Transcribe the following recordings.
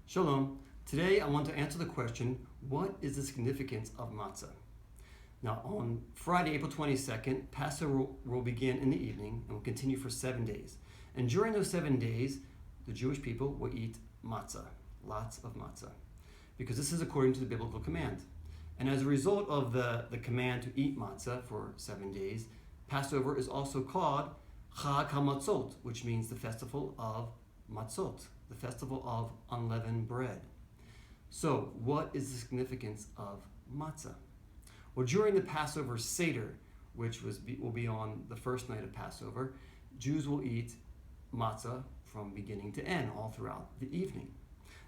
Shalom. Today I want to answer the question, what is the significance of matzah? Now on Friday, April 22nd, Passover will begin in the evening and will continue for 7 days. And during those 7 days, the Jewish people will eat matzah, lots of matzah, because this is according to the biblical command. And as a result of the command to eat matzah for 7 days, Passover is also called Chag HaMatzot, which means the festival of matzot, the festival of unleavened bread. So, what is the significance of matzah? Well, during the Passover Seder, which will be on the first night of Passover, Jews will eat matzah from beginning to end, all throughout the evening.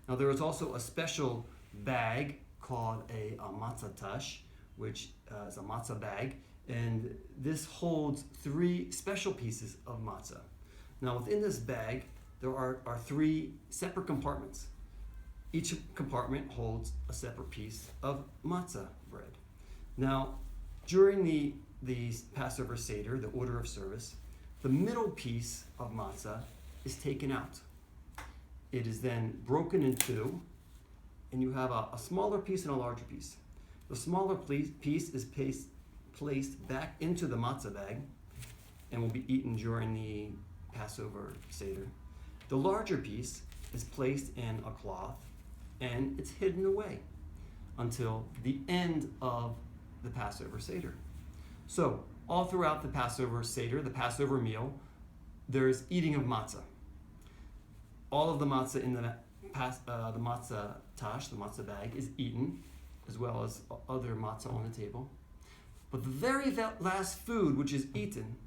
Now, there is also a special bag called a matzah tash, which is a matzah bag, and this holds 3 special pieces of matzah. Now, within this bag, there are 3 separate compartments. Each compartment holds a separate piece of matzah bread. Now, during the Passover Seder, the order of service, the middle piece of matzah is taken out. It is then broken in 2, and you have a smaller piece and a larger piece. The smaller piece is placed back into the matzah bag and will be eaten during the Passover Seder. The larger piece is placed in a cloth and it's hidden away until the end of the Passover Seder. So, all throughout the Passover Seder, the Passover meal, there's eating of matzah. All of the matzah in the matzah tash, the matzah bag, is eaten, as well as other matzah on the table. But the very last food which is eaten,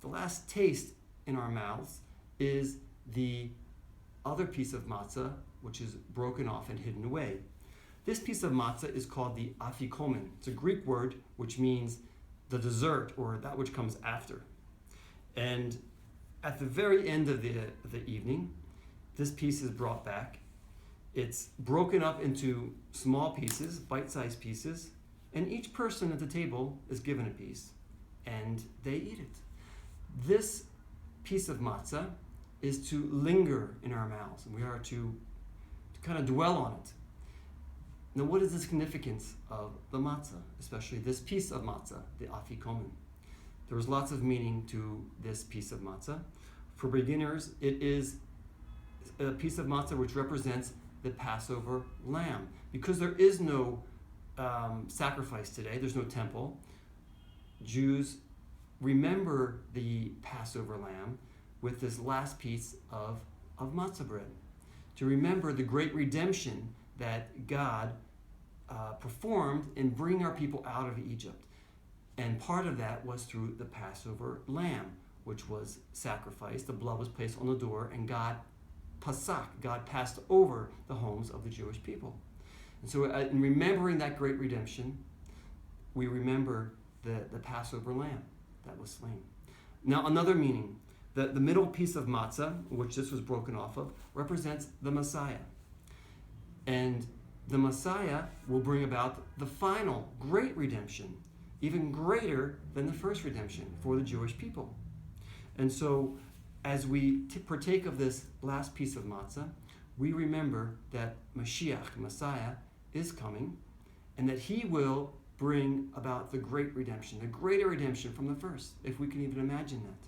the last taste in our mouths, is the other piece of matzah, which is broken off and hidden away. This piece of matzah is called the Afikomen. It's a Greek word which means the dessert, or that which comes after. And at the very end of the evening, this piece is brought back. It's broken up into small pieces, bite-sized pieces, and each person at the table is given a piece, and they eat it. This piece of matzah is to linger in our mouths, and we are to kind of dwell on it. Now, what is the significance of the matzah, especially this piece of matzah, the Afikomen? There is lots of meaning to this piece of matzah. For beginners, it is a piece of matzah which represents the Passover lamb. Because there is no sacrifice today, there's no temple, Jews remember the Passover lamb with this last piece of matzah bread, to remember the great redemption that God performed in bringing our people out of Egypt. And part of that was through the Passover lamb, which was sacrificed. The blood was placed on the door, and God passed over the homes of the Jewish people. And so in remembering that great redemption, we remember the Passover lamb that was slain. Now, another meaning, the middle piece of matzah, which this was broken off of, represents the Messiah. And the Messiah will bring about the final great redemption, even greater than the first redemption for the Jewish people. And so, as we partake of this last piece of matzah, we remember that Mashiach, Messiah, is coming, and that he will bring about the great redemption, the greater redemption from the first, if we can even imagine that.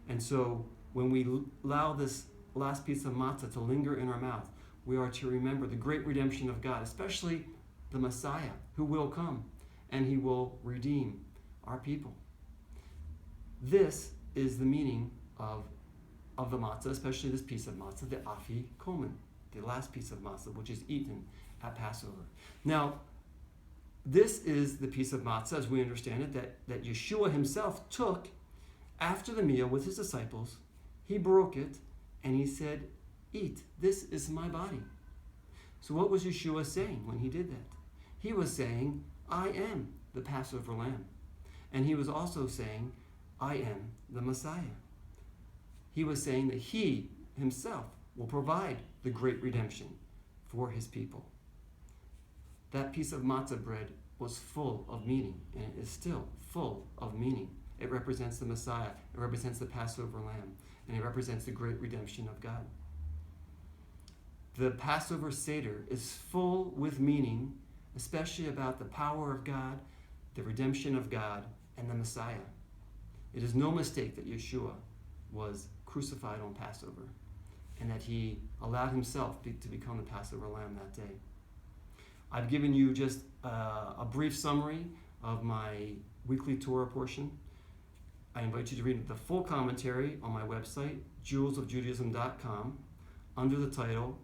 And so, when we allow this last piece of matzah to linger in our mouth, we are to remember the great redemption of God, especially the Messiah, who will come, and he will redeem our people. This is the meaning of the matzah, especially this piece of matzah, the Afikomen, the last piece of matzah, which is eaten at Passover. Now, this is the piece of matzah, as we understand it, that Yeshua himself took after the meal with his disciples. He broke it, and he said, "Eat, this is my body." So what was Yeshua saying when he did that? He was saying, I am the Passover lamb. And he was also saying, I am the Messiah. He was saying that he himself will provide the great redemption for his people. That piece of matzah bread was full of meaning, and it is still full of meaning. It represents the Messiah, it represents the Passover lamb, and it represents the great redemption of God. The Passover Seder is full with meaning, especially about the power of God, the redemption of God, and the Messiah. It is no mistake that Yeshua was crucified on Passover and that he allowed himself to become the Passover lamb that day. I've given you just a brief summary of my weekly Torah portion. I invite you to read the full commentary on my website, jewelsofjudaism.com, under the title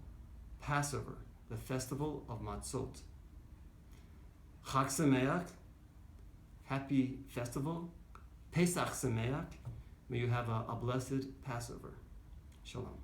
Passover, the Festival of Matzot. Chag Sameach, happy festival. Pesach Sameach, may you have a blessed Passover. Shalom.